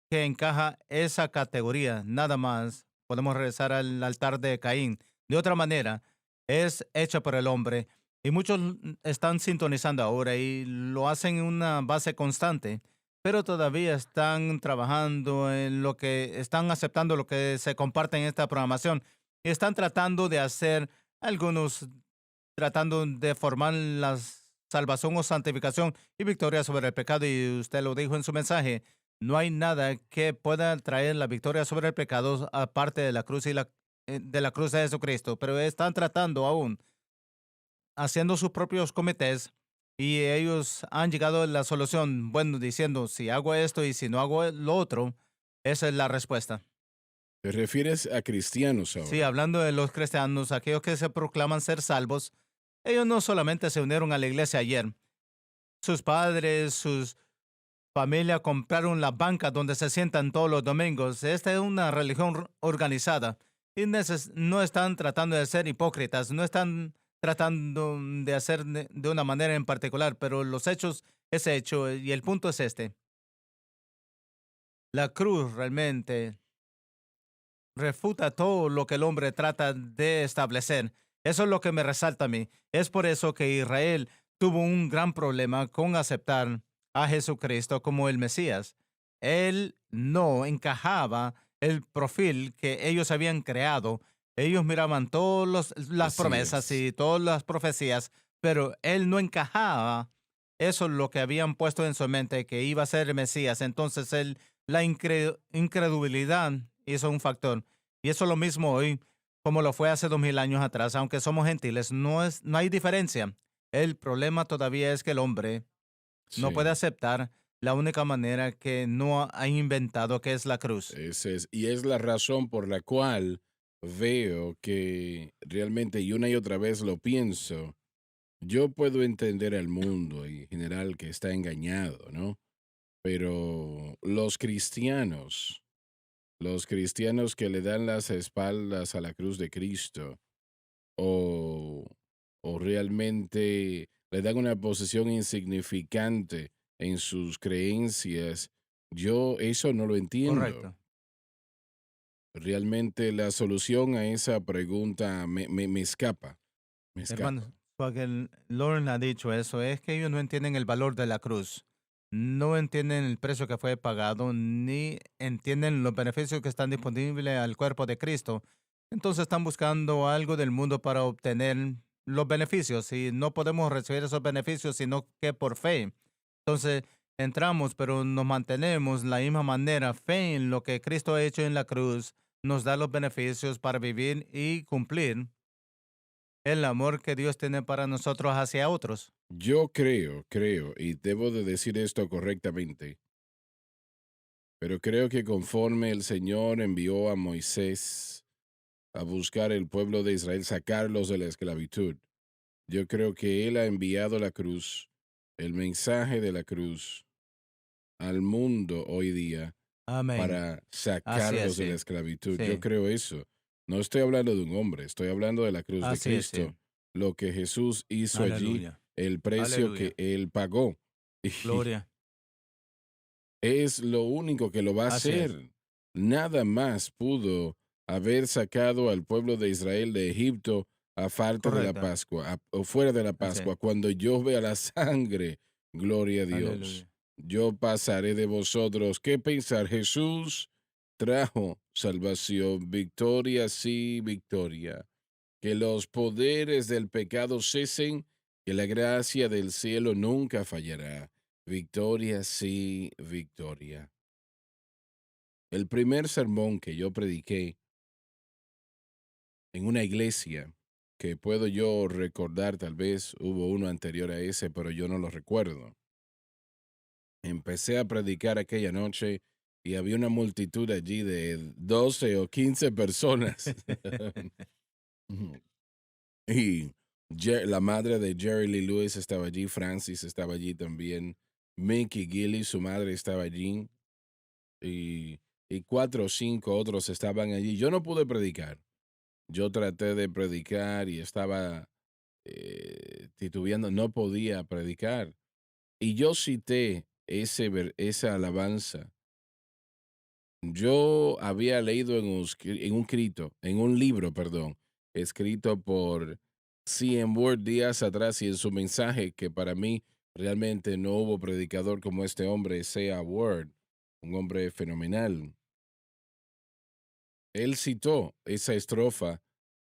que encaja esa categoría, nada más. Podemos regresar al altar de Caín. De otra manera, es hecha por el hombre y muchos están sintonizando ahora y lo hacen en una base constante, pero todavía están trabajando en lo que están aceptando lo que se comparte en esta programación y están tratando de hacer algunos tratando de formar la salvación o santificación y victoria sobre el pecado. Y usted lo dijo en su mensaje, no hay nada que pueda traer la victoria sobre el pecado aparte de la cruz de la cruz de Jesucristo. Pero están tratando aún, haciendo sus propios comités y ellos han llegado a la solución, bueno, diciendo, si hago esto y si no hago lo otro, esa es la respuesta. ¿Te refieres a cristianos Sí, ahora? hablando de los cristianos, aquellos que se proclaman ser salvos, ellos no solamente se unieron a la iglesia ayer, sus padres, sus familias compraron la banca donde se sientan todos los domingos. Esta es una religión organizada y no están tratando de ser hipócritas, no están tratando de hacer de una manera en particular, pero los hechos es hecho y el punto es este. La cruz realmente refuta todo lo que el hombre trata de establecer. Eso es lo que me resalta a mí. Es por eso que Israel tuvo un gran problema con aceptar a Jesucristo como el Mesías. Él no encajaba el perfil que ellos habían creado. Ellos miraban todas las Así promesas es. y todas las profecías, pero él no encajaba eso es lo que habían puesto en su mente, que iba a ser el Mesías. Entonces, la incredulidad hizo un factor. Y eso es lo mismo hoy, como lo fue hace 2000 años atrás. Aunque somos gentiles, no hay diferencia. El problema todavía es que el hombre no puede Sí, aceptar la única manera que no ha inventado, que es la cruz. ese es. Y es la razón por la cual veo que realmente y una y otra vez lo pienso. Yo puedo entender al mundo en general que está engañado, ¿no? Pero los cristianos que le dan las espaldas a la cruz de Cristo o, o realmente le dan una posición insignificante en sus creencias, yo eso no lo entiendo. Correcto. Realmente la solución a esa pregunta me escapa, me escapa. Hermanos, porque Lauren ha dicho eso, es que ellos no entienden el valor de la cruz, no entienden el precio que fue pagado, ni entienden los beneficios que están disponibles al cuerpo de Cristo. Entonces están buscando algo del mundo para obtener los beneficios y no podemos recibir esos beneficios sino que por fe. Entonces entramos, pero nos mantenemos la misma manera. Fe en lo que Cristo ha hecho en la cruz nos da los beneficios para vivir y cumplir el amor que Dios tiene para nosotros hacia otros. Yo creo, y debo de decir esto correctamente, pero creo que conforme el Señor envió a Moisés a buscar el pueblo de Israel, sacarlos de la esclavitud, yo creo que Él ha enviado la cruz, el mensaje de la cruz, al mundo hoy día Amén. para Así es, sacarlos de la sí. esclavitud. Yo Sí. creo eso. No estoy hablando de un hombre, estoy hablando de la cruz de Así es, Cristo, sí. lo que Jesús hizo allí, Aleluya. el precio que Aleluya. Él pagó. Gloria. Es lo único que lo va a Así es. hacer. Nada más pudo haber sacado al pueblo de Israel de Egipto a falta de la Correcto. Pascua, o fuera de la Así es. Pascua. Cuando yo vea la sangre, gloria a Dios, Aleluya. yo pasaré de vosotros. ¿Qué pensar? Jesús trajo salvación, victoria, sí, victoria. Que los poderes del pecado cesen, que la gracia del cielo nunca fallará. Victoria, sí, victoria. El primer sermón que yo prediqué en una iglesia, que puedo yo recordar, tal vez hubo uno anterior a ese, pero yo no lo recuerdo. Empecé a predicar aquella noche y había una multitud allí de 12 o 15 personas. Y la madre de Jerry Lee Lewis estaba allí, Francis estaba allí también, Mickey Gilly, su madre estaba allí, y, y 4 o 5 otros estaban allí. Yo no pude predicar. Yo traté de predicar y estaba titubeando, no podía predicar. Y yo cité esa alabanza. Yo había leído en un libro, perdón, escrito por C.M. Ward días atrás y en su mensaje que para mí realmente no hubo predicador como este hombre, C.A. Ward, un hombre fenomenal. Él citó esa estrofa,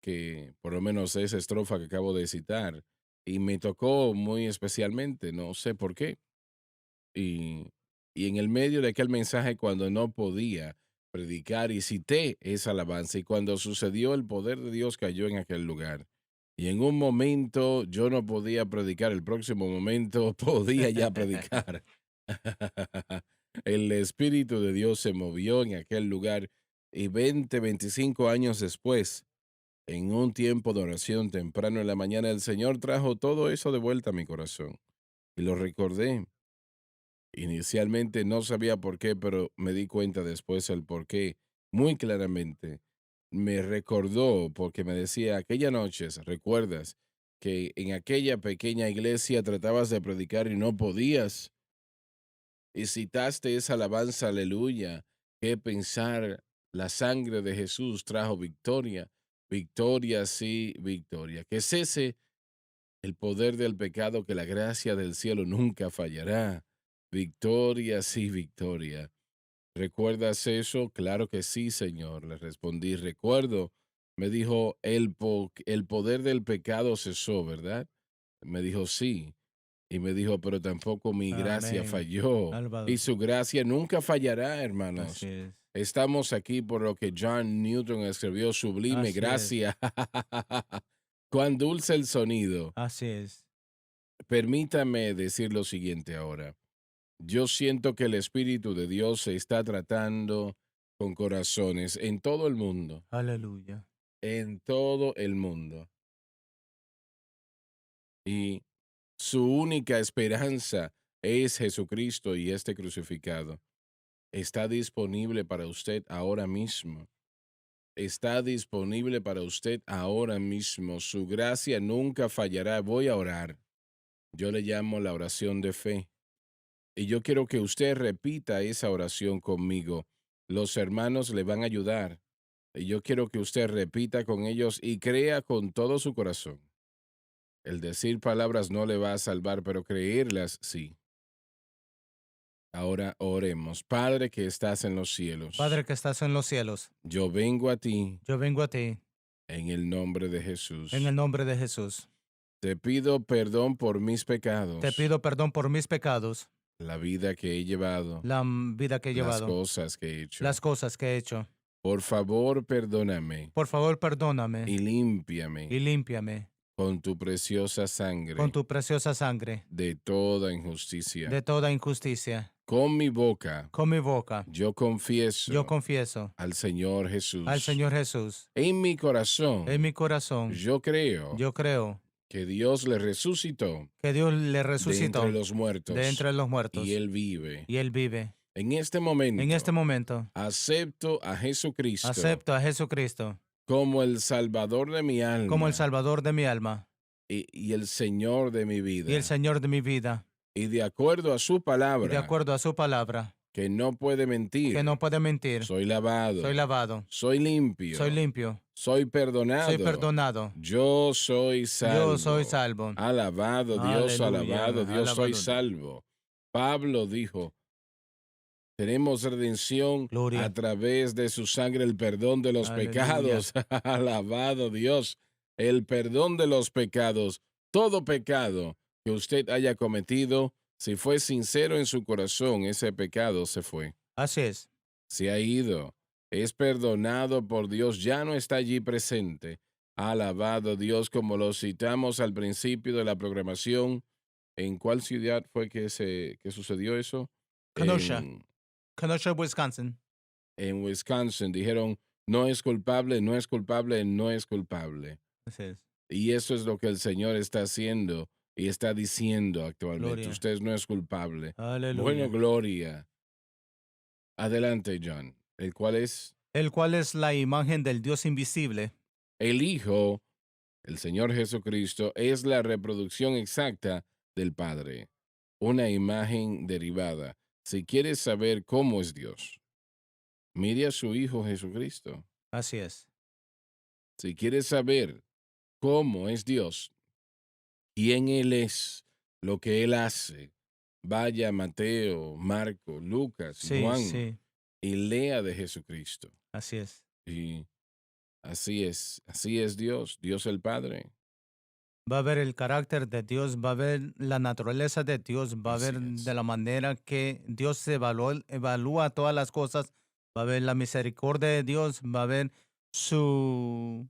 que por lo menos esa estrofa que acabo de citar, y me tocó muy especialmente, no sé por qué. Y, y en el medio de aquel mensaje, cuando no podía predicar, y cité esa alabanza, y cuando sucedió, el poder de Dios cayó en aquel lugar. Y en un momento yo no podía predicar, el próximo momento podía ya predicar. El Espíritu de Dios se movió en aquel lugar y 20, 25 años después, en un tiempo de oración temprano en la mañana, el Señor trajo todo eso de vuelta a mi corazón y lo recordé. Inicialmente no sabía por qué, pero me di cuenta después el por qué muy claramente. Me recordó porque me decía, aquella noches, ¿recuerdas que en aquella pequeña iglesia tratabas de predicar y no podías? Y citaste esa alabanza, aleluya, qué pensar La sangre de Jesús trajo victoria. Victoria, sí, victoria. Que cese el poder del pecado, que la gracia del cielo nunca fallará. Victoria, sí, victoria. ¿Recuerdas eso? Claro que sí, Señor. Le respondí, recuerdo. Me dijo, el poder del pecado cesó, ¿verdad? Me dijo, sí. Y me dijo, pero tampoco mi gracia Amén. falló. Alabado Y sea. su gracia nunca fallará, Así hermanos. es. Estamos aquí por lo que John Newton escribió, sublime Así es. gracia. Cuán dulce el sonido. Así es. Permítame decir lo siguiente ahora. Yo siento que el Espíritu de Dios se está tratando con corazones Aleluya. en todo el mundo. Y su única esperanza es Jesucristo y este crucificado. Está disponible para usted ahora mismo. Está disponible para usted ahora mismo. Su gracia nunca fallará. Voy a orar. Yo le llamo la oración de fe. Y yo quiero que usted repita esa oración conmigo. Los hermanos le van a ayudar. Y yo quiero que usted repita con ellos y crea con todo su corazón. El decir palabras no le va a salvar, pero creerlas sí. Ahora oremos. Padre que estás en los cielos, Padre que estás en los cielos, yo vengo a ti yo vengo a ti en el nombre de en el Jesús. nombre de Jesús. Te pido perdón por mis Te pecados, pido perdón por mis pecados, la vida que he llevado, la vida que he las llevado, cosas que he las hecho. cosas que he hecho. Por favor, perdóname Por favor, perdóname y y límpiame límpiame con tu preciosa con sangre tu preciosa sangre de toda injusticia. de toda injusticia. Con mi boca Con mi boca yo yo confieso confieso al Señor al Jesús. Señor Jesús. En mi En corazón mi corazón yo creo yo creo que Dios le resucitó que Dios le de entre resucitó los de muertos entre los y muertos Él vive. y Él vive. En este En este momento momento acepto a Jesucristo acepto a Jesucristo como el Salvador de mi como el alma Salvador de mi alma y el Señor de mi y el vida. Señor de mi vida. Y de acuerdo a su Y de palabra, acuerdo a su palabra, que no puede mentir, que no puede mentir, soy lavado, soy lavado, soy limpio, soy limpio, soy perdonado, soy perdonado, yo soy yo soy salvo. salvo. Alabado Dios, Aleluya, alabado Dios, soy alabado Dios. salvo. Pablo dijo, tenemos redención a Gloria. través de su sangre, el perdón de los Aleluya. pecados. Alabado Dios, el perdón de los pecados. Todo pecado que usted haya cometido, si fue sincero en su corazón, ese pecado se fue. Así es. Se ha ido. Es perdonado por Dios, ya no está allí presente. Alabado Dios, como lo citamos al principio de la programación. ¿En cuál ciudad fue que sucedió eso? Kenosha, Kenosha, Wisconsin. En Wisconsin. Dijeron, no es culpable, no es culpable, no es culpable. Así es. Y eso es lo que el Señor está haciendo y está diciendo actualmente. Gloria. Usted no es culpable. Bueno, Aleluya. gloria. Adelante, John. ¿El cual es? El cual es la imagen del Dios invisible. El Hijo, el Señor Jesucristo, es la reproducción exacta del Padre. Una imagen derivada. Si quieres saber cómo es Dios, mire a su Hijo Jesucristo. Así es. Si quieres saber cómo es Dios, quién Él es, lo que Él hace, vaya a Mateo, Marco, Lucas, Sí, Juan sí. y lea de Jesucristo. Así es. Y así es Dios, Dios el Padre. Va a ver el carácter de Dios, va a ver la naturaleza de Dios, va a Así ver es. de la manera que Dios evalúa todas las cosas, va a ver la misericordia de Dios, va a ver su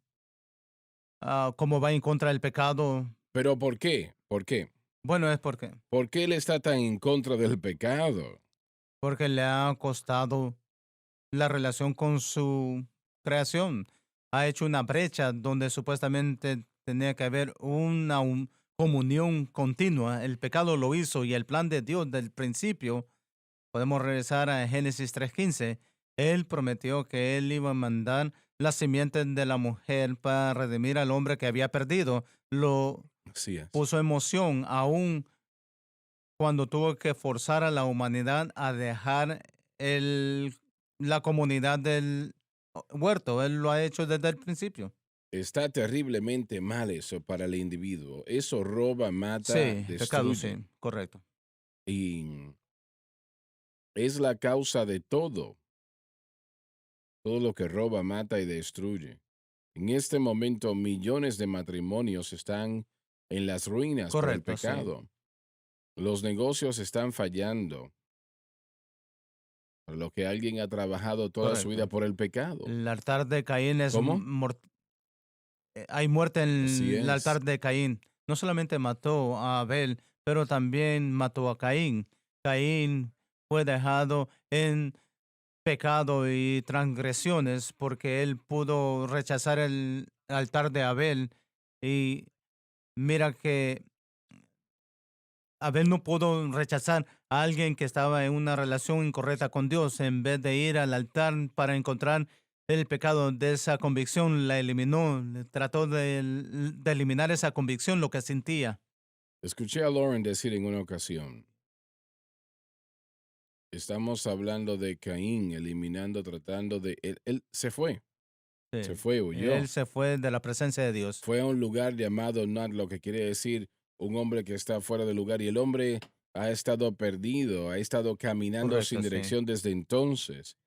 cómo va en contra del pecado. Pero ¿por qué? ¿Por qué? Bueno, es ¿Por qué Él está tan en contra del pecado? porque le ha costado la relación con su creación. Ha hecho una brecha donde supuestamente tenía que haber una comunión continua. El pecado lo hizo y el plan de Dios del principio, podemos regresar a Génesis 3:15, Él prometió que Él iba a mandar la simiente de la mujer para redimir al hombre que había perdido. Lo Así es. puso en moción aún cuando tuvo que forzar a la humanidad a dejar la comunidad huerto. Él lo ha hecho desde el principio. Está terriblemente mal eso para el individuo. Eso roba, mata, Sí, pecado, destruye. sí, correcto. Y es la causa de todo. Todo lo que roba, mata y destruye. En este momento, millones de matrimonios están en las ruinas por el Correcto, sí, pecado. Los negocios están fallando, por lo que alguien ha trabajado toda su vida correcto. por el pecado. El altar de Caín es ¿Cómo? hay muerte Así en el es. altar de Caín. No solamente mató a Abel, pero también mató a Caín. Caín fue dejado en pecado y transgresiones porque él pudo rechazar el altar de Abel. Y mira que Abel no pudo rechazar a alguien que estaba en una relación incorrecta con Dios. En vez de ir al altar para encontrar el pecado de esa convicción, la eliminó. Trató de eliminar esa convicción, lo que sentía. Escuché a Lauren decir en una ocasión, estamos hablando de Caín, eliminando, tratando de... Él se Sí. fue, huyó. Él se fue de la presencia de Dios. Fue a un lugar llamado Nod, lo que quiere decir un hombre que está fuera del lugar. Y el hombre ha estado perdido, ha estado caminando sin Correcto, sí. dirección desde entonces.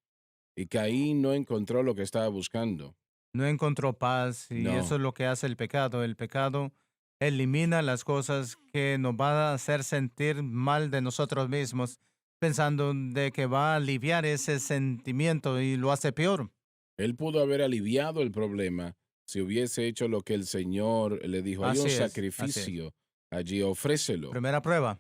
Y Caín no encontró lo que estaba buscando. No encontró paz y eso No, es lo que hace el pecado. El pecado elimina las cosas que nos van a hacer sentir mal de nosotros mismos, pensando de que va a aliviar ese sentimiento y lo hace peor. él pudo haber aliviado el problema si hubiese hecho lo que el Señor le dijo. Hay un Así es, así es. sacrificio allí, ofrécelo. Primera prueba.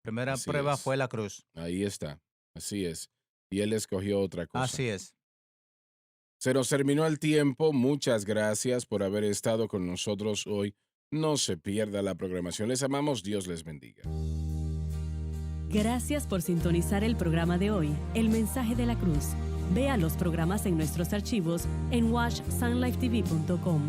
Primera Así prueba es. fue la cruz. Ahí está. Así es. Y él escogió otra cosa. Así es. Se nos terminó el tiempo. Muchas gracias por haber estado con nosotros hoy. No se pierda la programación. Les amamos. Dios les bendiga. Gracias por sintonizar el programa de hoy, El Mensaje de la Cruz. Vea los programas en nuestros archivos en watchsunlifetv.com.